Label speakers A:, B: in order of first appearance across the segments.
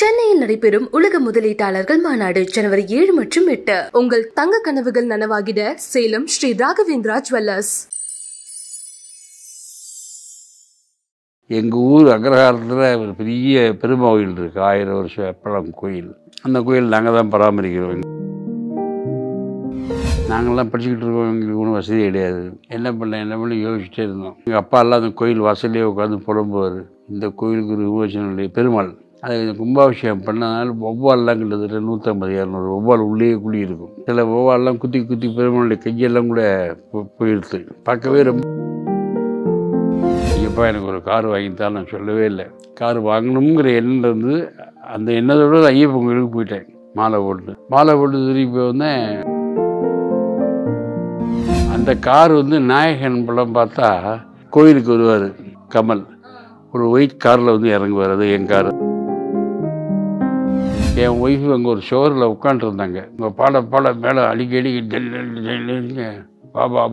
A: சென்னையில் நடைபெறும் உலக முதலீட்டாளர்கள் மாநாடு ஜனவரி 7 மற்றும் 8. உங்கள் தங்க கனவுகள் நனவாகிட சேலம் ஸ்ரீ ராகவேந்திரா ஜுவல்லர்ஸ்.
B: எங்கள் ஊர் அக்ரஹாரத்தில் ஒரு பெரிய பெருமாவில் இருக்குது, 1000 வருஷம் பழம் கோயில். அந்த கோயில் நாங்கள் தான் பராமரிக்கிறோம். நாங்கள்லாம் படிச்சுக்கிட்டு இருக்கோம், எங்களுக்கு ஒன்றும் வசதி கிடையாது. என்ன பண்ண யோசிச்சுட்டே இருந்தோம். எங்கள் அப்பா எல்லாம் அந்த கோயில் வாசல்லே உட்காந்து புலம்புவார். இந்த கோயிலுக்கு ஒரு விமோசனம் பெருமாள், அதை கும்பாபிஷேகம் பண்ணனால வௌவால்லாம் கிட்டத்தட்ட 150-200 வௌவால் உள்ளே குடியிருக்கும். சில வௌவால்லாம் குத்தி பெருமாளுடைய கையெல்லாம் கூட போயிடுது. பார்க்கவே ரொம்ப ஐயப்பா எனக்கு ஒரு கார் வாங்கித்தான் நான் சொல்லவே இல்லை. கார் வாங்கணுங்கிற எண்ணம் இருந்து அந்த எண்ணத்தோடு ஐயப்பன் கோயிலுக்கு போயிட்டேன். மாலை போட்டு திருப்பி வந்தேன். அந்த கார் நாயகன் படம் பார்த்தா கோயிலுக்கு வருவார் கமல், ஒரு ஒயிட் காரில் இறங்குவார். அது என் கார். என் ஒய்ஃபு அங்கே ஒரு ஷோரில் உட்காந்துருந்தாங்க. இங்கே பாட மேலே அடிக்கடி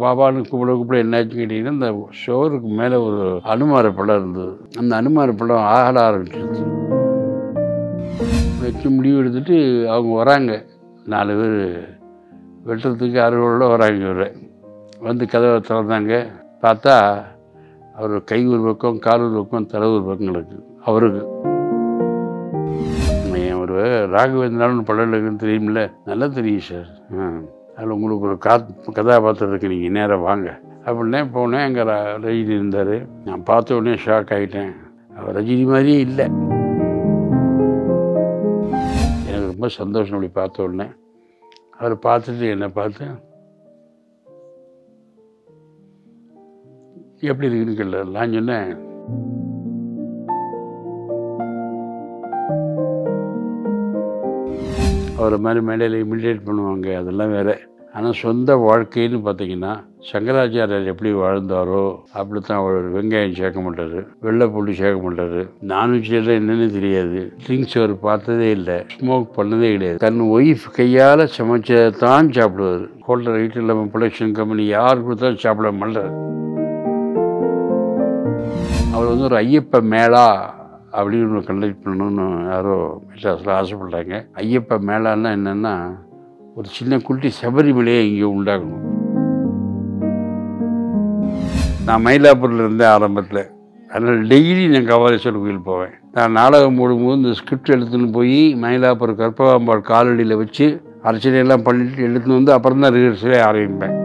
B: பாபான்னு கூப்பிட என்னாச்சு கேட்டிங்கன்னா, அந்த ஷோருக்கு மேலே ஒரு அனுமார படம் இருந்தது. அந்த அனுமார படம் ஆட ஆரம்பிச்சிருச்சு. வச்சு முடிவு எடுத்துட்டு அவங்க வராங்க. 4 பேர் வெட்டுறதுக்கு அறுவலோட வராங்க. கதவை திறந்தாங்க. பார்த்தா அவர் கை ஒரு பக்கம், கால் ஒரு பக்கம், தலை ஒரு பக்கம் இருக்குது. அவருக்கு ஒரு ராகவேந்திரான்னு படம் இருக்குன்னு தெரியுமில்ல? நல்லா தெரியும் சார். அதில் உங்களுக்கு ஒரு கதாபாத்திரம் இருக்குது, நீங்கள் நேராக வாங்க அப்படின்னே போனேன். அங்கே ரஜினி இருந்தார். நான் பார்த்த உடனே ஷாக் ஆகிட்டேன். அவர் ரஜினி மாதிரியே இல்லை. எனக்கு ரொம்ப சந்தோஷம். அப்படி பார்த்த உடனே அவர் பார்த்துட்டு என்னை பார்த்து எப்படி இருக்குன்னு கேள்வி. நான் சொன்னேன், அவரை மாதிரி மேடையில் இமிடியேட் பண்ணுவாங்க, அதெல்லாம் வேறு. ஆனால் சொந்த வாழ்க்கைன்னு பார்த்தீங்கன்னா, சங்கராச்சாரியர் எப்படி வாழ்ந்தாரோ அப்படித்தான். அவர் வெங்காயம் சேர்க்க மாட்டார், வெள்ளைப்பூண்டு சேர்க்க மாட்டார், நான்வெஜ்ஜெல்லாம் என்னென்னு தெரியாது, ட்ரிங்க்ஸ் அவர் பார்த்ததே இல்லை, ஸ்மோக் பண்ணதே கிடையாது. தன் ஒய்ஃப் கையால் சமைச்சதான் சாப்பிடுவார். ஹோட்டல் ரைட்டு இல்லாமல் ப்ரொடக்ஷன் கம்பெனி யார் கொடுத்தாலும் சாப்பிட மாட்டார். அவர் ஒரு ஐயப்ப மேளா அப்படின்னு ஒன்று கண்டக்ட் பண்ணணும்னு யாரோ மெட்ராஸில் ஆசைப்பட்டாங்க. ஐயப்ப மேளான்னா என்னென்னா, ஒரு சின்ன குட்டி சபரிமலையை இங்கே உண்டாகணும். நான் மயிலாப்பூரில் இருந்தேன் ஆரம்பத்தில். அதனால் டெய்லி நான் கபாலீஸ்வரர் கோயில் போவேன். நான் நாடகம் போடும்போது இந்த ஸ்கிரிப்ட் எடுத்துன்னு போய் மயிலாப்பூர் கற்பகாம்பாள் காலடியில் வச்சு அர்ச்சனையெல்லாம் பண்ணிட்டு எடுத்துன்னு அப்புறம் தான் ரிஹர்சலே ஆரம்பிப்பேன்.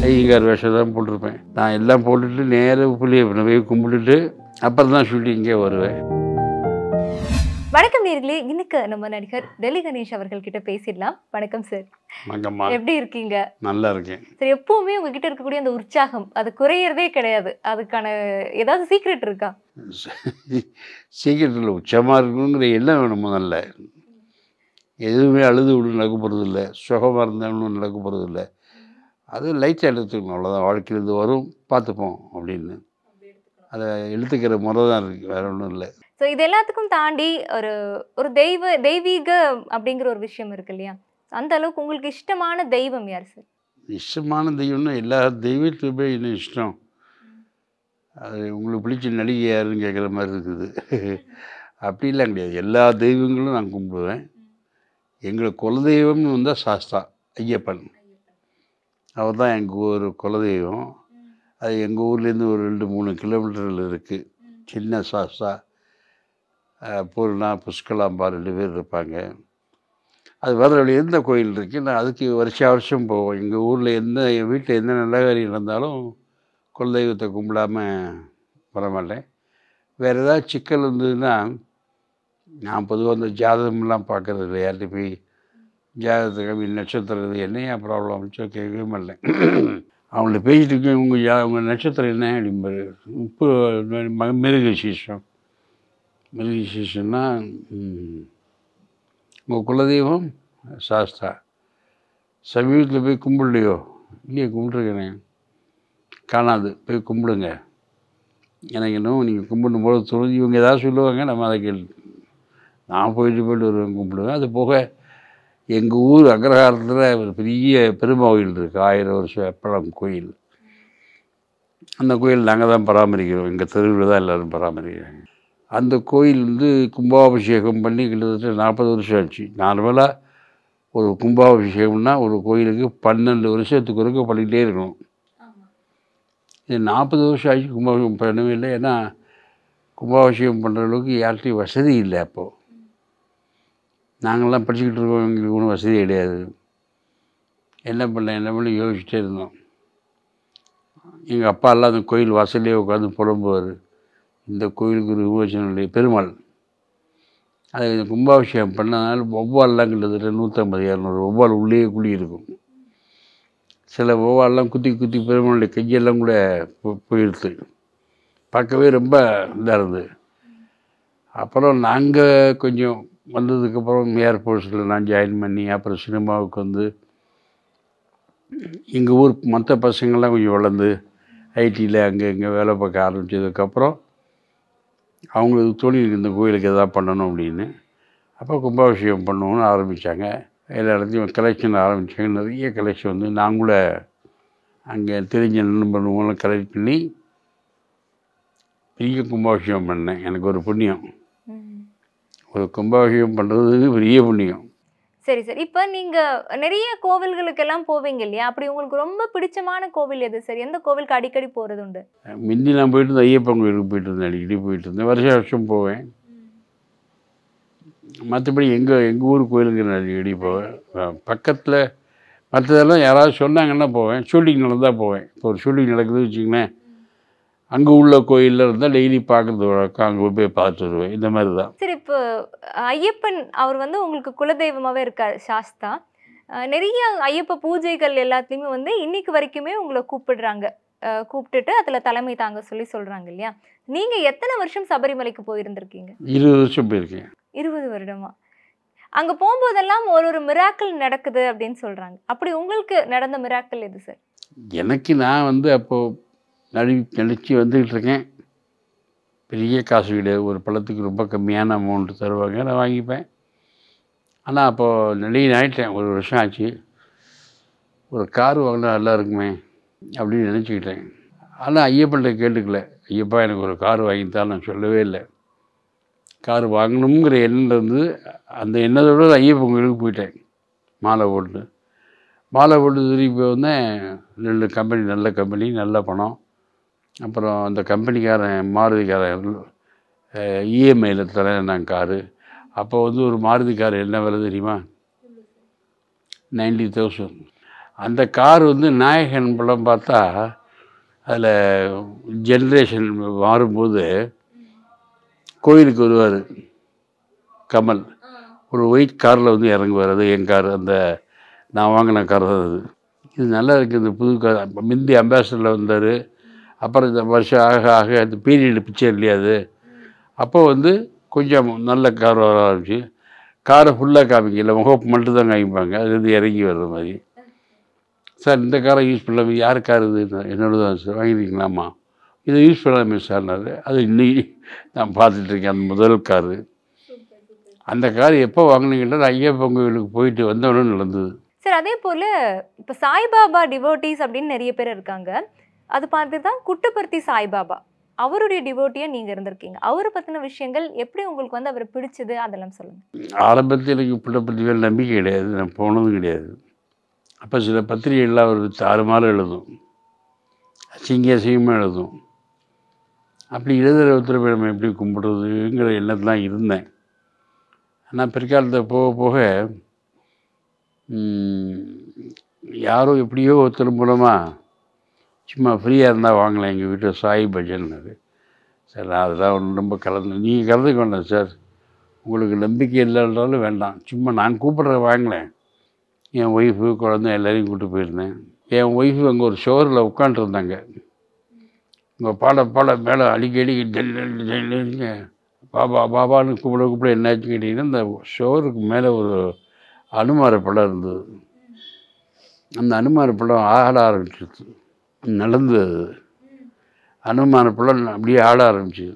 B: ஐயங்கார் வேஷம் தான் போட்டிருப்பேன். நான் எல்லாம் போட்டுட்டு நேராக புள்ளியை போய் கும்பிட்டுட்டு அப்புறம் தான் ஷூட்டிங்கே வருவேன்.
C: வணக்கம் நேர்களே, இன்னைக்கு நம்ம நடிகர் டெல்லி கணேஷ் அவர்கள் கிட்ட பேசிடலாம். வணக்கம் சார்.
B: வணக்கம்மா.
C: எப்படி இருக்கீங்க?
B: நல்லா இருக்கேன்
C: சார். எப்பவுமே உங்ககிட்ட இருக்கக்கூடிய அந்த உற்சாகம் அது குறையறதே கிடையாது. அதுக்கான ஏதாவது சீக்ரெட் இருக்கா?
B: சீக்கிரட் இல்லை, உச்சமாக இருக்கணுங்கிற எல்லாம் வேணும். முதல்ல எதுவுமே அழுது விடு நடக்க போகிறது இல்லை, சுகமாக இருந்தாலும் நடக்க போகிறது இல்லை. அது லைட்டாக எடுத்துக்கணும், அவ்வளோதான். வாழ்க்கையிலேருந்து வரும், பார்த்துப்போம் அப்படின்னு அதை எழுத்துக்கிற முறை தான் இருக்குது, வேறு ஒன்றும் இல்லை.
C: ஸோ இது எல்லாத்துக்கும் தாண்டி ஒரு தெய்வீக அப்படிங்கிற ஒரு விஷயம் இருக்கு இல்லையா? அந்த அளவுக்கு உங்களுக்கு இஷ்டமான தெய்வம் யார் சார்?
B: இஷ்டமான தெய்வம்னா எல்லா தெய்வத்துக்குமே இன்னும் இஷ்டம். அது உங்களுக்கு பிடிச்ச நடிகை யாருன்னு கேட்குற மாதிரி இருக்குது. அப்படிலாம் கிடையாது. எல்லா தெய்வங்களும் நான் கும்பிடுவேன். எங்களுக்கு குலதெய்வம்னு வந்தால் சாஸ்தா ஐயப்பன். அவர் தான் எங்கள் ஊர் குலதெய்வம். அது எங்கள் ஊர்லேருந்து ஒரு 2-3 கிலோமீட்டரில் இருக்குது. சின்ன சாஸ்தா, பூர்ணா, புஷ்கலாம்பா 2 பேர் இருப்பாங்க. அது வர வழி எந்த கோயில் இருக்குது, நான் அதுக்கு வருஷம் போவோம். எங்கள் ஊரில் என் வீட்டில் எந்த நல்ல காரியம் நடந்தாலும் குலதெய்வத்தை கும்பிடாமல் வரமாட்டேன். வேறு ஏதாவது சிக்கல் இருந்ததுன்னா, நான் பொதுவாக அந்த ஜாதகம்லாம் பார்க்குறது இல்லை. யார்கிட்ட போய் ஜாதகத்துக்கு நட்சத்திரம் என்னையா ப்ராப்ளம் அப்படின்னு கேட்கவே மாட்டேன். அவங்கள்ட்ட பேசிட்டு இருக்கேன், உங்கள் நட்சத்திரம் என்ன அப்படிம்பாரு. இப்போ மிருகசீஷன்னா உங்கள் குலதெய்வம் சாஸ்தா. சமீபத்தில் போய் கும்பிடலையோ? இல்லையே, கும்பிட்ருக்கேன். காணாது, போய் கும்பிடுங்க. எனக்கு இன்னும் நீங்கள் கும்பிடும் போது தோணுது. இவங்க ஏதாவது சொல்லுவாங்க, நம்ம அதை கேள்வி. நான் போயிட்டு வருவேன், கும்பிடுவேன். அது போக எங்கள் ஊர் அக்ரஹாரத்தில் ஒரு பெரிய பெருமாவில் இருக்குது, 1000 வருஷம் பழம் கோயில். அந்த கோயில் நாங்கள் தான் பராமரிக்கிறோம். எங்கள் தெருவில் தான் எல்லோரும் பராமரிக்கிறாங்க. அந்த கோயில் வந்து கும்பாபிஷேகம் பண்ணி கிட்டத்தட்ட 40 வருஷம் ஆச்சு. நார்மலாக ஒரு கும்பாபிஷேகம்னா ஒரு கோயிலுக்கு 12 வருஷத்துக்கு ஒருக்க பண்ணிகிட்டே இருக்கணும். இது 40 வருஷம் ஆச்சு கும்பாபிஷேகம் பண்ணவே இல்லை. ஏன்னா கும்பாபிஷேகம் பண்ணுற அளவுக்கு யார்கிட்டையும் வசதி இல்லை. அப்போது நாங்கள்லாம் படிச்சுக்கிட்டு இருக்கோம், எங்களுக்கு ஒன்றும் வசதி கிடையாது. என்ன பண்ண யோசிச்சுட்டே இருந்தோம். எங்கள் அப்பா எல்லாம் அந்த கோயில் வாசல்லே உட்காந்து புலம்புவார். இந்த கோயிலுக்கு ஒரு விமோசனம் இல்லை. பெருமாள் அது இந்த கும்பாபிஷேகம் பண்ணனால வௌவால்லாம் கிட்டத்தட்ட 150-200 வௌவால் உள்ளே குழியிருக்கும். சில வௌவால்லாம் குத்தி குத்தி பெருமாளுடைய கையெல்லாம் கூட போயிடுது. பார்க்கவே ரொம்ப இதாக இருந்தது. அப்புறம் நாங்கள் கொஞ்சம் வந்ததுக்கப்புறம் ஏர்ஃபோர்ஸில் நான் ஜாயின் பண்ணி அப்புறம் சினிமாவுக்கு வந்து எங்கள் ஊர் மற்ற பசங்கள்லாம் கொஞ்சம் வளர்ந்து ஐடியில் அங்கே இங்கே வேலை பார்க்க ஆரம்பித்ததுக்கப்புறம் அவங்களுக்கு தொழில் இந்த கோயிலுக்கு எதாவது பண்ணணும் அப்படின்னு. அப்போ கும்பாபிஷேகம் பண்ணணும்னு ஆரம்பித்தாங்க. எல்லா இடத்தையும் கலெக்ஷன் ஆரம்பித்தாங்க. நிறைய கலெக்ஷன் வந்து நான் கூட அங்கே தெரிஞ்ச நண்பர்களும் கலெக்ட் பண்ணி பெரிய கும்பாபிஷேகம் பண்ணேன். எனக்கு ஒரு புண்ணியம். ஒரு கும்பாபிஷேகம் பண்ணுறது பெரிய புண்ணியம்.
C: சரி சார், இப்போ நீங்கள் நிறைய கோவில்களுக்கெல்லாம் போவீங்க இல்லையா? அப்படி உங்களுக்கு ரொம்ப பிடிச்சமான கோவில் எது சார்? எந்த கோவிலுக்கு அடிக்கடி போகிறது உண்டு?
B: முந்தி நான் போயிட்டு இருந்தேன், ஐயப்பன் கோயிலுக்கு போயிட்டு இருந்தேன். அடிக்கடி போயிட்டு இருந்தேன். வருஷம் போவேன். மற்றபடி எங்கள் ஊர் கோயிலுக்கு நான் அடிக்கடி போவேன். பக்கத்தில் மற்றதெல்லாம் யாராவது சொன்னாங்கன்னா போவேன். ஷூட்டிங் நடந்தால் போவேன். இப்போ ஒரு ஷூட்டிங் நடக்குதுன்னு வச்சுக்கோங்களேன், அங்கே உள்ள கோயிலில் இருந்தால் டெய்லி பார்க்குறது வழக்கம். அங்கே போய் பார்த்துட்டு வருவேன். இந்த மாதிரி தான்.
C: சரி, இப்போ ஐயப்பன் அவர் வந்து உங்களுக்கு குலதெய்வமாகவே இருக்கார், சாஸ்தா. நிறைய ஐயப்ப பூஜைகள் எல்லாத்துலேயுமே வந்து இன்னைக்கு வரைக்குமே உங்களை கூப்பிடுறாங்க. கூப்பிட்டுட்டு அதில் தலைமை தாங்க சொல்கிறாங்க இல்லையா? நீங்கள் எத்தனை வருஷம் சபரிமலைக்கு போயிருந்திருக்கீங்க?
B: 20 வருஷம் போயிருக்கேன்.
C: 20 வருடமா? அங்கே போகும்போதெல்லாம் ஒரு மிராக்கிள் நடக்குது அப்படின்னு சொல்கிறாங்க. அப்படி உங்களுக்கு நடந்த மிராக்கிள் எது சார்?
B: எனக்கு நான் வந்து அப்போது நடித்து வந்துக்கிட்டு இருக்கேன். பெரிய காசு கிடையாது. ஒரு பழத்துக்கு ரொம்ப கம்மியான அமௌண்ட்டு தருவாங்க, நான் வாங்கிப்பேன். ஆனால் அப்போது நடிகன் ஆகிட்டேன். 1 வருஷம் ஆச்சு. ஒரு கார் வாங்கினா நல்லா இருக்குமே அப்படின்னு நினச்சிக்கிட்டேன். ஆனால் ஐயப்பன்கிட்ட கேட்டுக்கல. ஐயப்பா எனக்கு ஒரு கார் வாங்கித்தான் நான் சொல்லவே இல்லை. கார் வாங்கணுங்கிற எண்ணம் இருந்து அந்த எண்ணத்தோடு ஐயப்பன் கோயிலுக்கு போயிட்டேன். மாலை போட்டு திருப்பி வந்தேன். 2 கம்பெனி, நல்ல கம்பெனி, நல்ல பணம். அப்புறம் அந்த கம்பெனிக்காரன் மாருதிக்காரன் இஎம்ஐயில் தரேன் நான் காரு. அப்போ வந்து ஒரு மாருதி கார் என்ன விலை தெரியுமா? 90,000. அந்த கார் வந்து நாயகன் படம் பார்த்தா அதில் ஜென்ரேஷன் மாறும்போது கோயிலுக்கு வருவார் கமல். ஒரு ஒயிட் காரில் வந்து இறங்குவார். அது என் கார், அந்த நான் வாங்கின கார் தான் அது. இது நல்லா இருக்குது இந்த புது கார். முந்தி அம்பாசிடரில் வந்தார். அப்புறம் இந்த வருஷம் ஆக அந்த பீரியடு பிக்சர் இல்லையா அது. அப்போ வந்து கொஞ்சம் நல்ல கார் வர ஆரம்பிச்சு. காரை ஃபுல்லாக காமிக்கல, முகப்பு மட்டும் தான் காமிப்பாங்க. அதுலேருந்து இறங்கி வர்ற மாதிரி. சார் இந்த காரை யூஸ் பண்ணலாமே. யார் கார் இது? என்னோட தான் சார். வாங்கிருக்கீங்களாம்மா? இதை யூஸ் பண்ணலாமே சார்னாரு. அது இன்னைக்கு நான் பார்த்துட்ருக்கேன். அந்த முதல் காரு. அந்த கார் எப்போ வாங்கினீங்கன்னா ஐயப்பன் கோயிலுக்கு போயிட்டு வந்தவொடனே நடந்தது.
C: சார், அதே போல் இப்போ சாய்பாபா டிவோட்டீஸ் அப்படின்னு நிறைய பேர் இருக்காங்க. அது பார்த்து தான் குட்டபர்த்தி சாய்பாபா, அவருடைய டிவோட்டியாக நீங்கள் இருந்திருக்கீங்க. அவரை பற்றின விஷயங்கள் எப்படி உங்களுக்கு வந்து அவரை பிடிச்சது, அதெல்லாம் சொல்லுங்கள்.
B: ஆரம்பத்தில் எனக்கு புட்டபர்த்தி மேல் நம்பிக்கை கிடையாது. நான் போனதும் கிடையாது. அப்போ சில பத்திரிகைகள்லாம் ஒரு தாறுமாறு எழுதும், அசிங்கமாக எழுதும். அப்படி எழுதுகிற ஒருத்தர் நம்ம எப்படி கும்பிடுறதுங்கிற எண்ணத்துலாம் இருந்தேன். ஆனால் பிற்காலத்தை போக போக யாரோ எப்படியோ ஒருத்தர் மூலமாக சும்மா ஃப்ரீயாக இருந்தால் வாங்கலாம் எங்கள் வீட்டில் சாய் பஜன்னாரு. சார் நான் அதெல்லாம் ஒன்று ரொம்ப நீங்கள் கலந்துக்க வேண்டாம் சார். உங்களுக்கு நம்பிக்கை இல்லைன்றாலும் வேண்டாம், சும்மா நான் கூப்பிட்றேன் வாங்கலேன். என் ஒய்ஃபு குழந்தை எல்லோரையும் கூப்பிட்டு போயிருந்தேன். என் ஒய்ஃபு அங்கே ஒரு ஷோரில் உட்காண்ட்ருந்தாங்க. உங்கள் பாட மேலே அடிக்கடி பாபான்னு கூப்பிட என்னாச்சு கேட்டிங்கன்னா, இந்த ஷோருக்கு மேலே ஒரு அனுமார படம் இருந்தது. அந்த அனுமார படம் ஆட ஆரம்பிச்சிருச்சு. நடந்தது அனுமான படம் அப்படியே ஆட ஆரம்பிச்சு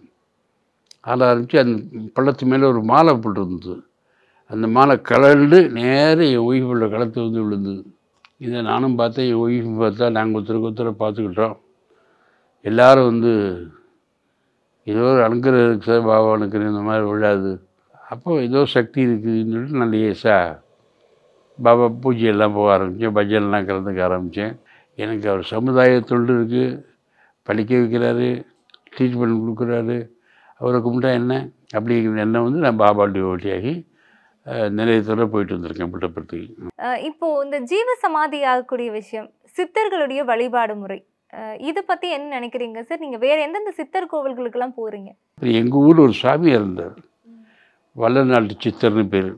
B: அந்த பள்ளத்து மேலே ஒரு மாலை போட்டிருந்தது. அந்த மாலை கலண்டு நேரம் என் ஒய்ஃபோட களத்து வந்து விழுந்தது. இதை நானும் பார்த்தேன், என் ஒய்ஃபு பார்த்தா. நாங்கள் ஒருத்தரை பார்த்துக்கிட்டோம். எல்லோரும் வந்து ஏதோ ஒரு அனுக்கிரகம் இருக்குது சார், பாபா அனுக்கிரகம் இந்த மாதிரி விழாது. அப்போது ஏதோ சக்தி இருக்குதுன்னு சொல்லிட்டு நான் லேசாக பாபா பூஜையெல்லாம் போக ஆரம்பித்தேன், பஜனைலாம் கலந்துக்க ஆரம்பித்தேன். எனக்கு அவர் சமுதாய தொண்டு இருக்குது, படிக்க வைக்கிறாரு, ட்ரீட்மெண்ட் கொடுக்குறாரு, அவரை கும்பிட்டா என்ன அப்படிங்கிற எண்ணம் வந்து நான் பாபா டிவோட்டியாகி நிறைய தூரம் போயிட்டு வந்திருக்கேன் புட்டபர்த்திக்கு.
C: இப்போ இந்த ஜீவ சமாதி ஆகக்கூடிய விஷயம், சித்தர்களுடைய வழிபாடு முறை, இதை பற்றி என்ன நினைக்கிறீங்க சார்? நீங்கள் வேறு எந்தெந்த சித்தர் கோவில்களுக்கெல்லாம் போகிறீங்க?
B: எங்கள் ஊரில் ஒரு சாமியார் இருந்தார், வல்லநாட்டு சித்தர்னு பேர்,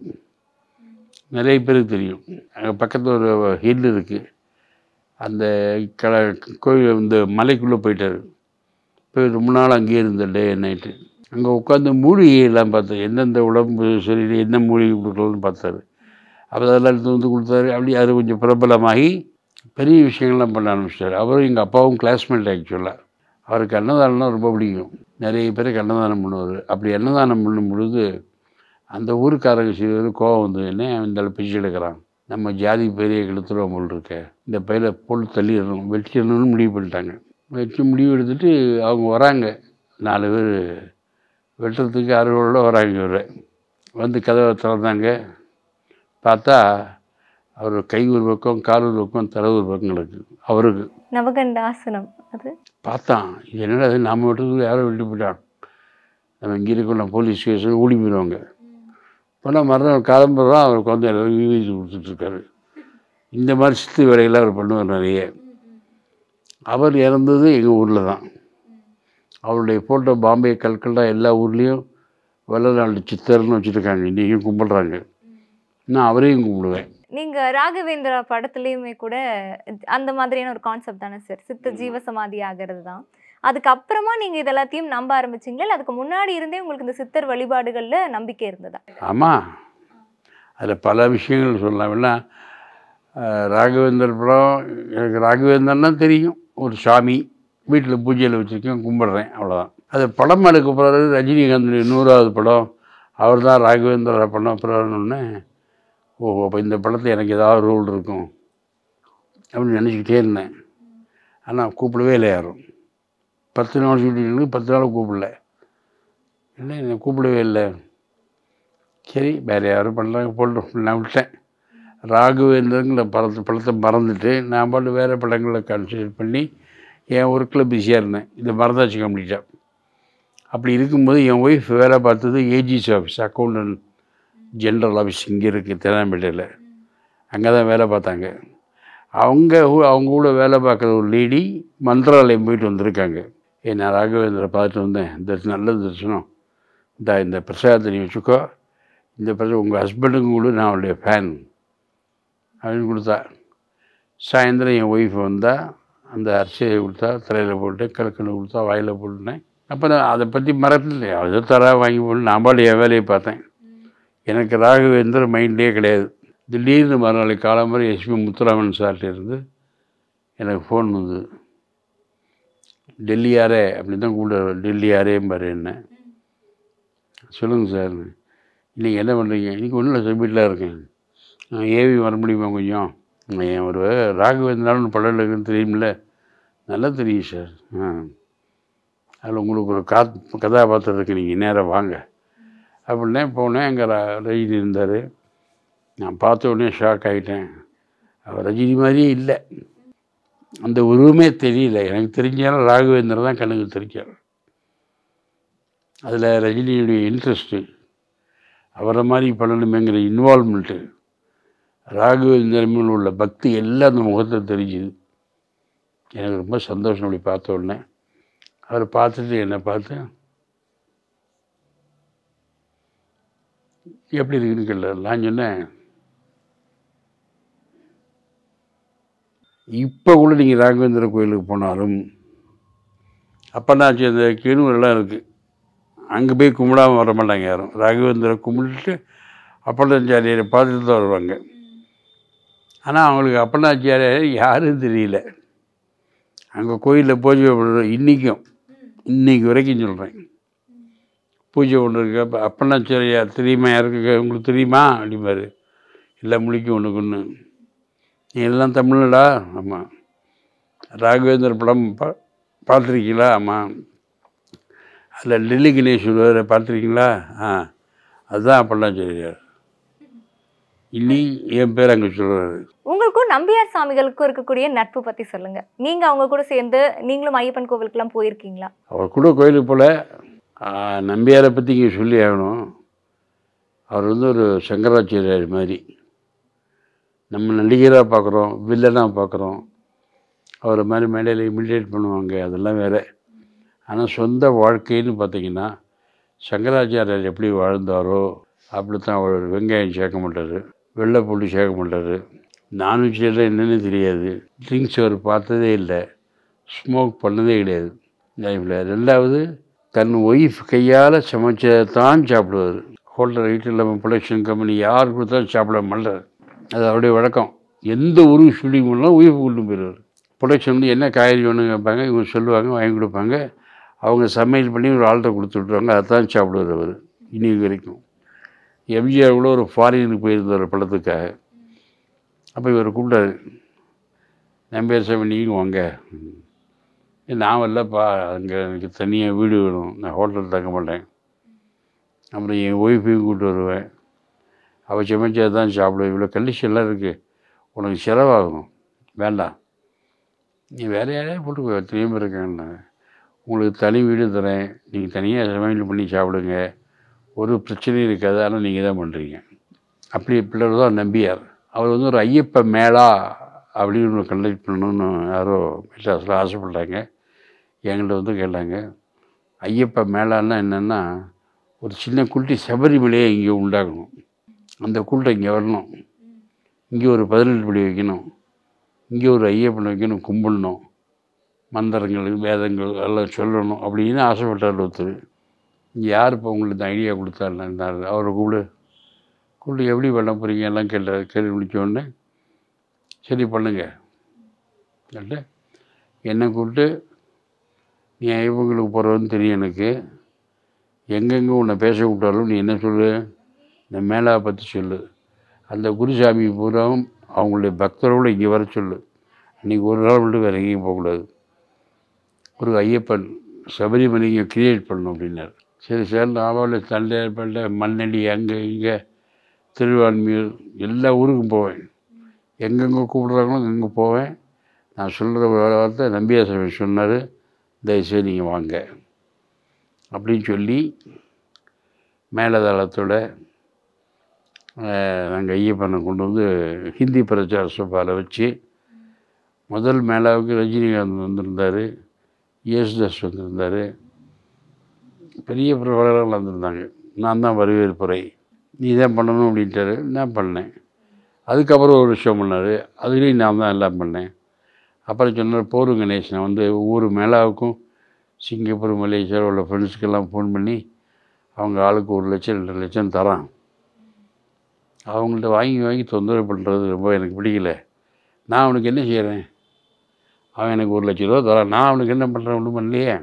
B: நிறைய பேருக்கு தெரியும். அங்கே பக்கத்தில் ஒரு ஹில் இருக்குது, அந்த கோயில் இந்த மலைக்குள்ளே போயிட்டார். போய் ரொம்ப நாள் அங்கேயே இருந்த டே நைட்டு அங்கே உட்காந்து மூலிகையெல்லாம் பார்த்தார், எந்தெந்த உடம்பு சரி என்ன மூலிகை கொடுக்கலான்னு பார்த்தாரு. அப்போ அதெல்லாம் எடுத்து வந்து கொடுத்தாரு. அப்படி அது கொஞ்சம் பிரபலமாகி பெரிய விஷயங்கள்லாம் பண்ண ஆரம்பிச்சிட்டார். அவரும் எங்கள் அப்பாவும் கிளாஸ்மேட் ஆக்சுவலாக. அவருக்கு அன்னதானம்னா ரொம்ப பிடிக்கும், நிறைய பேருக்கு அன்னதானம் பண்ணுவார். அப்படி அன்னதானம் பண்ணும் பொழுது அந்த ஊருக்காரங்க செய்வது கோவம் வந்து, என்ன இந்த பிச்சை எடுக்கிறான், நம்ம ஜாதி பெரிய கெடுத்துருவோம் போல் இருக்க, இந்த பையில போட்டு தள்ளிடணும், வெட்டிடணும்னு முடிவு பண்ணிட்டாங்க. வெட்டி முடிவு எடுத்துகிட்டு அவங்க வராங்க, 4 பேர் வெட்டுறதுக்கு அறுவலோடு வராங்க. இவர் வந்து கதவை திறந்தாங்க. பார்த்தா அவர் கை ஒரு பக்கம், கால் ஒரு பக்கம், தலை ஒரு பக்கம் கிடக்கு. அவருக்கு
C: நவகண்டாசனம். அது
B: பார்த்தான், இது என்னடா அது, நாம் வெட்டுறதுக்கு யாரோ வெட்டி போயிட்டான், நம்ம இங்கே இருக்கணும் போலீஸ் ஸ்டேஷன் ஓடி போயிடுவாங்க. போனால் மறுநாள் காலம்பரம் அவருக்கு வந்து எல்லோரும் விவரிச்சு கொடுத்துட்ருக்காரு. இந்த மாதிரி சித்து வேலைகள்லாம் அவர் பண்ணுவார் நிறைய. அவர் இறந்தது எங்கள் ஊரில் தான். அவருடைய ஃபோட்டோ பாம்பே, கல்கட்டா எல்லா ஊர்லேயும் வல்லநாட்டு சித்தர்னு வச்சுருக்காங்க, இன்றைக்கும் கும்பிட்றாங்க. நான் அவரையும் கும்பிடுவேன்.
C: நீங்கள் ராகவேந்திரா படத்துலேயுமே கூட அந்த மாதிரியான ஒரு கான்செப்ட் தானே சார், சித்த ஜீவ சமாதி ஆகிறது தான். அதுக்கப்புறமா நீங்கள் இது எல்லாத்தையும் நம்ப ஆரம்பிச்சிங்களா, இல்லை அதுக்கு முன்னாடி இருந்தே உங்களுக்கு இந்த சித்தர் வழிபாடுகளில் நம்பிக்கை இருந்ததா?
B: ஆமாம், அதில் பல விஷயங்கள் சொல்லலாம். வேணா ராகவேந்தர் படம், எனக்கு ராகவேந்தர்னா தெரியும், ஒரு சாமி வீட்டில் பூஜையில் வச்சுருக்கேன், கும்பிட்றேன், அவ்வளோதான். அது படம் எடுக்க போகிறாரு ரஜினிகாந்துடைய 100வது படம், அவர் தான் ராகவேந்திரா பண்ண போகிறாருன்னு. ஓ, அப்போ இந்த படத்தில் எனக்கு ஏதாவது ரோல் இருக்கும் அப்படின்னு நினச்சிக்கிட்டே இருந்தேன். ஆனால் கூப்பிடவே இல்லை யாரும். 10 நாள் ஷூட்டிங்களுக்கு 10 நாள் கூப்பிடல. இல்லை, என்னை கூப்பிடவே இல்லை. சரி, வேறு யாரும் பண்ணுறாங்க போட்டோம், நான் விட்டேன். ராகவேந்திரங்கிற படத்தை மறந்துட்டு நான் பாட்டு வேறு படங்களை கான்சன்ட்ரேட் பண்ணி என் ஒர்க்கில் பிஸியாக இருந்தேன். இதை மறந்தாச்சு கம்ப்ளீட்டாக. அப்படி இருக்கும்போது என் ஒய்ஃப் வேலை பார்த்தது AGC office, accountant general office இங்கே இருக்குது தேனாம்பேட்டையில். அங்கே தான் வேலை பார்த்தாங்க. அவங்க கூட வேலை பார்க்குற ஒரு லேடி மந்திராலயம் போயிட்டு வந்திருக்காங்க. நான் ராகவேந்திர பார்த்துட்டு வந்தேன், நல்ல தரிசனம், இந்த பிரசாதத்தை நீ வச்சுக்கோ, இந்த பிரசாதம் உங்கள் ஹஸ்பண்டுக்கும் கூட நான் அவருடைய ஃபேன் அப்படின்னு கொடுத்தா. சாயந்தரம் என் ஒய்ஃப் வந்தால் அந்த அரிசியை கொடுத்தா, தலையில் போட்டு கலக்கணை கொடுத்தா, வாயில் போட்டுனேன். அப்போ நான் அதை பற்றி மறந்துட்டேன். அதை தரா வாங்கி போட்டு நான் பாடு என் வேலையை பார்த்தேன். எனக்கு ராகவேந்திர மைண்ட்லேயே கிடையாது. திடீர்னு மறுநாளைக்கு காலம்பரை எஸ்பி முத்துராமன் சார்கிட்ட இருந்து எனக்கு ஃபோன் வந்தது. டெல்லியாரே அப்படின்னு தான் கூப்பிடுவார், டெல்லியாரேம்பார் என்ன. சொல்லுங்கள் சார், இன்றைக்கி என்ன பண்ணுறீங்க? இன்றைக்கி ஒன்றும் இல்லை சார், வீட்டில் இருக்கேன். ஏவி வர முடியுமா கொஞ்சம்? என் ஒரு ராகவேந்திரான்னு படம் இருக்குன்னு தெரியுமில்ல? நல்லா தெரியும் சார். அதில் உங்களுக்கு ஒரு கதாபாத்திரம் இருக்குது, நீங்கள் நேராக வாங்க அப்படின்னே போனேன். அங்கே ரஜினி இருந்தார். நான் பார்த்த உடனே ஷாக் ஆகிட்டேன். அவர் ரஜினி மாதிரியே இல்லை, அந்த உருவமே தெரியல. எனக்கு தெரிஞ்சாலும் ராகவேந்திரன் தான் கண்ணுக்கு தெரிஞ்சார். அதில் ரஜினியுடைய இன்ட்ரெஸ்ட்டு, அவரை மாதிரி பண்ணணுமேங்கிற இன்வால்மெண்ட்டு, ராகவேந்திரமில் உள்ள பக்தி எல்லாம் அந்த முகத்தில் தெரிஞ்சுது. எனக்கு ரொம்ப சந்தோஷம். அப்படி பார்த்த உடனே அவர் பார்த்துட்டு என்னை பார்த்து எப்படி இருக்குன்னு கேள்வி. நான் சொன்னேன், இப்போ கூட நீங்கள் ராகவேந்திர கோயிலுக்கு போனாலும் அப்போனாச்சு அந்த கிணூரெல்லாம் இருக்குது, அங்கே போய் கும்பிடாமல் வர மாட்டாங்க யாரும். ராகவேந்திர கும்பிட்டுட்டு அப்பண்ணாச்சாரியாரை பார்த்துட்டு தான் வருவாங்க. ஆனால் அவங்களுக்கு அப்பண்ணாச்சாரியார் யாரும் தெரியல. அங்கே கோயிலில் பூஜை பண்ணுற இன்றைக்கி வரைக்கும் சொல்கிறேன், பூஜை ஒன்று இருக்கு. அப்போ அப்பண்ணாச்சாரியார் தெரியுமா? யாருக்கு உங்களுக்கு தெரியுமா அப்படிம்பாரு. இல்லை முழிக்கும் ஒன்றுக்கு ஒன்று. நீ எல்லாம் தமிழ்டா? ஆமாம். ராகவேந்திர படம் பார்த்துருக்கீங்களா? ஆமாம். அதில் டெல்லி கணேஷ் வேறு பார்த்துருக்கீங்களா? அதுதான் அப்படிலாம் சொல்லிடுறார். இன்னி என் பேர் அங்கே சொல்கிறாரு.
C: உங்களுக்கும் நம்பியார் சாமிகளுக்கும் இருக்கக்கூடிய நட்பு பற்றி சொல்லுங்கள். நீங்கள் அவங்க கூட சேர்ந்து நீங்களும் ஐயப்பன் கோவிலுக்கெல்லாம் போயிருக்கீங்களா?
B: அவர் கூட கோயிலுக்கு போல். நம்பியாரை பற்றி இங்கே சொல்லி ஆகணும். அவர் வந்து ஒரு சங்கராச்சாரியார் மாதிரி. நம்ம நடிகராக பார்க்குறோம், வில்லனாக பார்க்குறோம். அவரை மாதிரி மேடையில் இமிடியேட் பண்ணுவாங்க, அதெல்லாம் வேறு. ஆனால் சொந்த வாழ்க்கைன்னு பார்த்தீங்கன்னா சங்கராச்சாரியார் எப்படி வாழ்ந்தாரோ அப்படி தான். அவர் வெங்காயம் சேர்க்க மாட்டார், வெள்ளை பூண்டு சேர்க்க மாட்டார், நான்வெஜ்ஜெல்லாம் என்னென்னு தெரியாது, ட்ரிங்க்ஸ் அவர் பார்த்ததே இல்லை, ஸ்மோக் பண்ணதே கிடையாது லைஃப்பில். ரெண்டாவது தன் ஒய்ஃப் கையால் சமைச்சதான் சாப்பிடுவார். ஹோட்டல் வீட்டில் நம்ம ப்ரொடக்ஷன் கம்பெனி யார் கொடுத்தாலும் சாப்பிட மாட்டார். அது அவருடைய வழக்கம். எந்த ஒரு ஷூட்டிங் பண்ணாலும் ஒய்ஃப் கொண்டு போயிடுவார். ப்ரொடக்ஷன் வந்து என்ன காய்கறி வேணும்னு கேட்பாங்க, இவங்க சொல்லுவாங்க, வாங்கி கொடுப்பாங்க. அவங்க சமையல் பண்ணி ஒரு ஆள்கிட்ட கொடுத்து விட்ருவாங்க, அதுதான் சாப்பிடுவார் அவர் இன்னைக்கு வரைக்கும். எம்ஜிஆர் கூட ஒரு ஃபாரினுக்கு போயிருந்தார் படத்துக்காக. அப்போ இவர் கூப்பிட்டாரு, நம்பியார் சாமி நீங்கள் வாங்க. நான் வரலப்பா, அங்கே எனக்கு தனியாக வீடு வேணும், நான் ஹோட்டலில் தங்க மாட்டேன். அப்புறம் என் ஒய்ஃபையும் கூப்பிட்டு வருவேன், அவள் சமைச்சா தான் சாப்பிடுவேன். இவ்வளோ கண்டிஷன்லாம் இருக்குது, உனக்கு செலவாகும், வேண்டாம், நீ வேறு யாரையா போட்டுக்கோ, எத்தனையோ பேர் இருக்காங்க, உங்களுக்கு தனி வீடு தரேன், நீங்கள் தனியாக சமையல் பண்ணி சாப்பிடுங்க, ஒரு பிரச்சனையும் இருக்காது, ஆனால் நீங்கள் தான் பண்ணுறீங்க. அப்படி பிள்ளை தான் நம்பியார். அவர் வந்து ஒரு ஐயப்ப மேளா அப்படின்னு ஒன்று கண்டக்ட் பண்ணணும்னு யாரோ மெட்ராஸில் ஆசைப்பட்டாங்க. எங்கள்கிட்ட வந்து கேட்டாங்க, ஐயப்ப மேளான்னா என்னென்னா ஒரு சின்ன குட்டி சபரிமலையை இங்கே உண்டாக்கணும், அந்த கூட்டம் இங்கே வரணும், இங்கே ஒரு 18 படி வைக்கணும், இங்கே ஒரு ஐயப்பனை வைக்கணும், கும்பிடணும், மந்திரங்கள் வேதங்கள் எல்லாம் சொல்லணும் அப்படின்னு ஆசைப்பட்டார் ஒருத்தர். யார் இப்போ உங்களுக்கு இந்த ஐடியா கொடுத்தாருன்னாரு. அவரை கூப்பிட்டு எப்படி பண்ண போகிறீங்க எல்லாம் கேள்வி முடித்தோடனே, சரி பண்ணுங்க கேட்டு என்னை கூப்பிட்டு, நீ ஐயப்பங்களுக்கு போகிறவன்னு தெரியும் எனக்கு, எங்கெங்கே உன்னை பேச விட்டாலும் நீ என்ன சொல்லு, இந்த மேலாவை பற்றி சொல்லு, அந்த குருசாமி பூராவும் அவங்களுடைய பக்தரோடு இங்கே வர சொல்லு, அன்றைக்கி ஒரு நாள் மட்டும் வேறு எங்கேயும் போகக்கூடாது, ஒரு ஐயப்பன் சபரிமலை இங்கே க்ரியேட் பண்ணணும் அப்படின்னார். சரி சார், நாவல் தண்டைப்பட்ட மண்ணடி அங்கே இங்கே திருவான்மியூர் எல்லா ஊருக்கும் போவேன், எங்கெங்கே கூப்பிட்றாங்களோ அங்கே போவேன். நான் சொல்கிற வார்த்தை நம்பியார் சாமி சொன்னார், தயவுசெய்து நீங்கள் வாங்க அப்படின்னு சொல்லி மேலதாளத்தோட நாங்கள் ஐயப்பனை கொண்டு வந்து ஹிந்தி பிரச்சார சபாவில் வச்சு, முதல் மேலாவுக்கு ரஜினிகாந்த் வந்திருந்தார், யேசுதாஸ் வந்திருந்தார், பெரிய பிரபலங்கள் வந்திருந்தாங்க. நான் தான் வரவேற்புரை, நீ தான் பண்ணணும் அப்படின்ட்டாரு. நான் பண்ணேன். அதுக்கப்புறம் ஒரு விஷயம் பண்ணார், அதுலேயும் நான் தான் எல்லாம் பண்ணேன். அப்புறம் சொன்னார், போரு கணேசன் வந்து ஒவ்வொரு மேலாவுக்கும் சிங்கப்பூர் மலேசியாவில் உள்ள ஃப்ரெண்ட்ஸுக்கெல்லாம் ஃபோன் பண்ணி அவங்க ஆளுக்கு 1 லட்சம் 2 லட்சம் தரான், அவங்கள்ட்ட வாங்கி தொந்தரவு பண்ணுறது ரொம்ப எனக்கு பிடிக்கல, நான் அவனுக்கு என்ன செய்கிறேன், அவன் எனக்கு 1 லட்ச ரூபா தரான், நான் அவனுக்கு என்ன பண்ணுறேன், ஒன்றும் பண்ணலையே,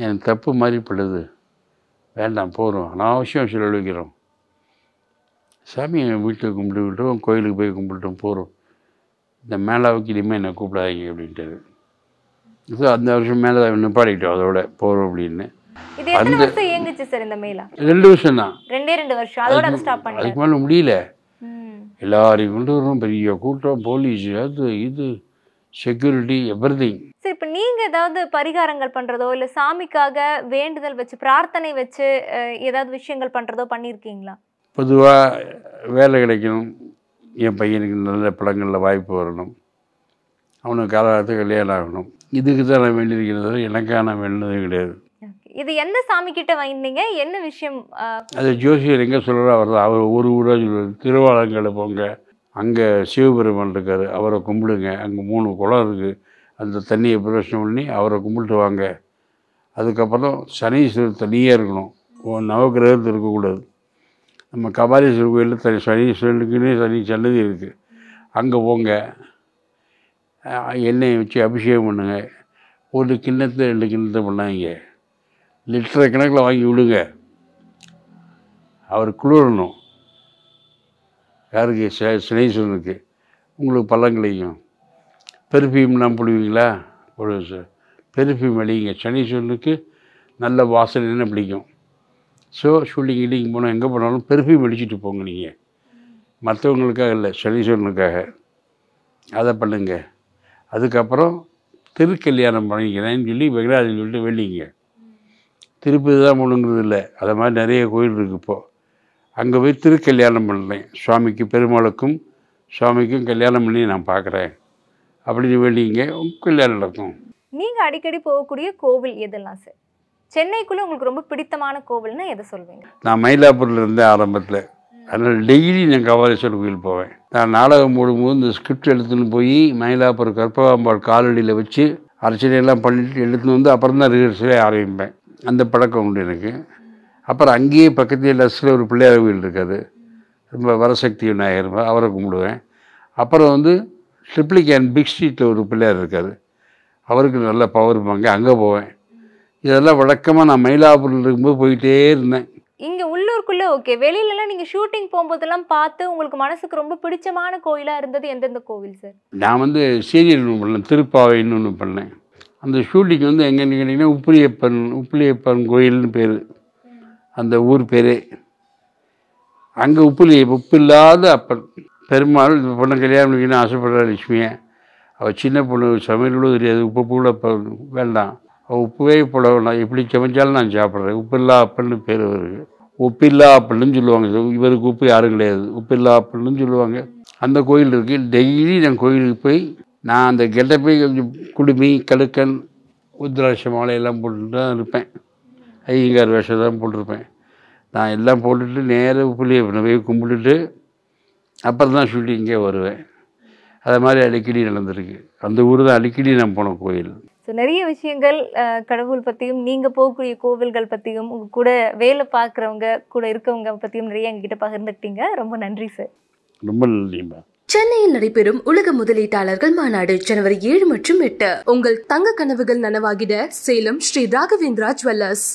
B: எனக்கு தப்பு மாதிரி படுது, வேண்டாம் போகிறோம், அனாவசியம் செலவழிக்கிறோம், சாமி வீட்டுக்கு கும்பிட்டுக்கிட்டோம், கோயிலுக்கு போய் கும்பிட்டோம், போகிறோம், இந்த மேலாவுக்கு இனிமேல் என்னை கூப்பிடாதீங்க அப்படின்ட்டாரு. ஸோ அந்த வருஷம் மேலே நிப்பாடிக்கிட்டோம் அதோட போகிறோம் அப்படின்னு.
C: இது எத்தனை வருஷம் இயங்குச்சு சார் இந்த மேலா?
B: 2 வருஷம் தான்.
C: 2 வருஷம் அதோட ஸ்டாப் பண்ணிட்டேன்.
B: அதுக்கு மேலே முடியல, எல்லாரையும் கொண்டு வரும், பெரிய கூட்டம், போலீஸ், அது இது செக்யூரிட்டி, எவ்ரிதிங்.
C: சரி, இப்போ நீங்கள் ஏதாவது பரிகாரங்கள் பண்ணுறதோ இல்லை சாமிக்காக வேண்டுதல் வச்சு பிரார்த்தனை வச்சு ஏதாவது விஷயங்கள் பண்ணுறதோ பண்ணியிருக்கீங்களா?
B: பொதுவாக வேலை கிடைக்கணும், என் பையனுக்கு நல்ல படங்களில் வாய்ப்பு வரணும், அவனுக்கு காலகாலத்துக்கு கல்யாணம் ஆகணும், இதுக்கு தான் நான் வேண்டியிருக்கிறது, எனக்கான வேண்டியது கிடையாது.
C: இது எந்த சாமி கிட்ட வாங்கினீங்க, என்ன விஷயம்?
B: அது ஜோசியர் எங்கே சொல்கிறா அவர் தான், அவர் ஒரு ஊராக சொல்லுவார், திருவாலங்காடு போங்க, அங்கே சிவபெருமான் இருக்கார், அவரை கும்பிடுங்க, அங்கே 3 குளம் இருக்குது, அந்த தண்ணியை பிரவேசனம் பண்ணி அவரை கும்பிட்டு வாங்க. அதுக்கப்புறம் சனீஸ்வரர் தனியாக இருக்கணும், நவகிரகத்தில் இருக்கக்கூடாது. நம்ம கபாலீஸ்வரர் கோயிலில் சனீஸ்வரனுக்குன்னே தனி சன்னதி இருக்குது, அங்கே போங்க, எண்ணெயை வச்சு அபிஷேகம் பண்ணுங்க, 1 கிண்ணத்தை 2 கிண்ணத்தை பண்ணாங்க, லிட்டர் கணக்கில் வாங்கி விடுங்க, அவர் குளிரணும், யாருக்கு, சனீஸ்வரனுக்கு, உங்களுக்கு பள்ளம் கிடைக்கும். பெர்ஃப்யூம்லாம் போடுவீங்களா, போடுவேன் சார், பெர்ஃப்யூம் அடிங்க, சனீஸ்வரனுக்கு நல்ல வாசனை பிடிக்கும். ஸோ ஷூட்டிங் கீட்டிங் போனால் எங்கே போனாலும் பெர்ஃப்யூம் அடிச்சுட்டு போங்க. நீங்கள் மற்றவங்களுக்காக இல்லை, சனீஸ்வரனுக்காக அதை பண்ணுங்க. அதுக்கப்புறம் திருக்கல்யாணம் பண்ணிக்கிறேன்னு சொல்லி வெங்கடாஜலம் சொல்லிட்டு வேண்டிங்க. திருப்பதி தான் போகணுங்கிறது இல்லை, அதை மாதிரி நிறைய கோயில் இருக்குது இப்போது. அங்கே போய் திருக்கல்யாணம் பண்ணுறேன், சுவாமிக்கு பெருமாளுக்கும் சுவாமிக்கும் கல்யாணம் பண்ணி நான் பார்க்குறேன் அப்படின்னு வேண்டிங்க, கல்யாணம் நடக்கும்.
C: நீங்கள் அடிக்கடி போகக்கூடிய கோவில் எதெல்லாம் சார்? சென்னைக்குள்ளே உங்களுக்கு ரொம்ப பிடித்தமான கோவில்னா எதை சொல்வீங்க?
B: நான் மயிலாப்பூரில் இருந்தேன் ஆரம்பத்தில், அதனால் டெய்லி நான் கபாலீஸ்வரர் கோயில் போவேன். நான் நாடகம் போடும்போது இந்த ஸ்கிரிப்ட் எடுத்துன்னு போய் மயிலாப்பூர் கற்பகாம்பாள் காலடியில் வச்சு அர்ச்சனையெல்லாம் பண்ணிட்டு எடுத்துன்னு வந்து அப்புறம் தான் ரிஹர்சலே ஆரம்பிப்பேன். அந்த பழக்கம் உண்டு எனக்கு. அப்புறம் அங்கேயே பக்கத்திலே லஸ்ஸில் ஒரு பிள்ளையார் கோயில் இருக்காது, ரொம்ப வரசக்தி விநாயகர், அவரை கும்பிடுவேன். அப்புறம் வந்து ட்ரிப்ளிகேன் பிக் ஸ்ட்ரீட்டில் ஒரு பிள்ளையார் இருக்காது, அவருக்கு நல்ல பவர் இருப்பாங்க, அங்கே போவேன். இதெல்லாம் வழக்கமாக நான் மயிலாப்பூரில் இருக்கும்போது போயிட்டே இருந்தேன்.
C: இங்கே உள்ளூருக்குள்ளே ஓகே, வெளியிலலாம் நீங்கள் ஷூட்டிங் போகும்போதெல்லாம் பார்த்து உங்களுக்கு மனசுக்கு ரொம்ப பிடிச்சமான கோயிலாக இருந்தது எந்தெந்த கோவில் சார்?
B: நான் வந்து சீரியல் ஒன்று பண்ணேன், திருப்பாவைன்னு ஒன்று பண்ணேன். அந்த ஷூட்டிங் வந்து எங்கேன்னு கேட்டிங்கன்னா உப்பிலியப்பன் கோயில்னு பேர், அந்த ஊர் பேரே. அங்கே உப்பில்லாத அப்பன் பெருமாள் இந்த பொண்ணை கல்யாணம் பண்ணிக்கணும்னு ஆசைப்படுற லட்சுமியை. அவள் சின்ன பொண்ணு, சமையல் கூட தெரியாது, உப்பு கூட வேண்டாம், அவள் உப்புவே போட வேண்டாம், எப்படி சமைச்சாலும் நான் சாப்பிட்றேன். உப்பில்லா அப்பன்னு பேர் அவருக்கு, உப்பில்லா அப்படின்னு சொல்லுவாங்க. இவருக்கு உப்பு யாரும் கிடையாது, உப்பில்லா அப்படின்னு சொல்லுவாங்க. அந்த கோயில் இருக்குது. டெய்லி நான் கோயிலுக்கு போய் நான் அந்த கெட்டப்பை கொஞ்சம் குடுமி கடுக்கன் உத்ராட்ச மாலையெல்லாம் போட்டுட்டு தான் இருப்பேன். ஐயங்கார் வேஷம் தான் போட்டிருப்பேன். நான் எல்லாம் போட்டுட்டு நேராக உப்புலியப்பனை போய் கும்பிட்டுட்டு அப்புறம் தான் ஷூட்டிங்கே வருவேன். அது மாதிரி அடிக்கடி நடந்திருக்கு. அந்த ஊர் தான் அடிக்கடி நான் போன கோயில்.
C: ஸோ நிறைய விஷயங்கள் கடவுள் பற்றியும் நீங்கள் போகக்கூடிய கோவில்கள் பற்றியும் உங்கள் கூட வேலை பார்க்குறவங்க கூட இருக்கவங்க பற்றியும் நிறைய எங்ககிட்ட பகிர்ந்துக்கிட்டீங்க. ரொம்ப நன்றி சார்.
B: ரொம்ப நன்றிம்மா.
A: சென்னையில் நடைபெறும் உலக முதலீட்டாளர்கள் மாநாடு ஜனவரி 7 மற்றும் 8. உங்கள் தங்க கனவுகள் நனவாகிட சேலம் ஸ்ரீ ராகவேந்திரா ஜுவல்லர்ஸ்.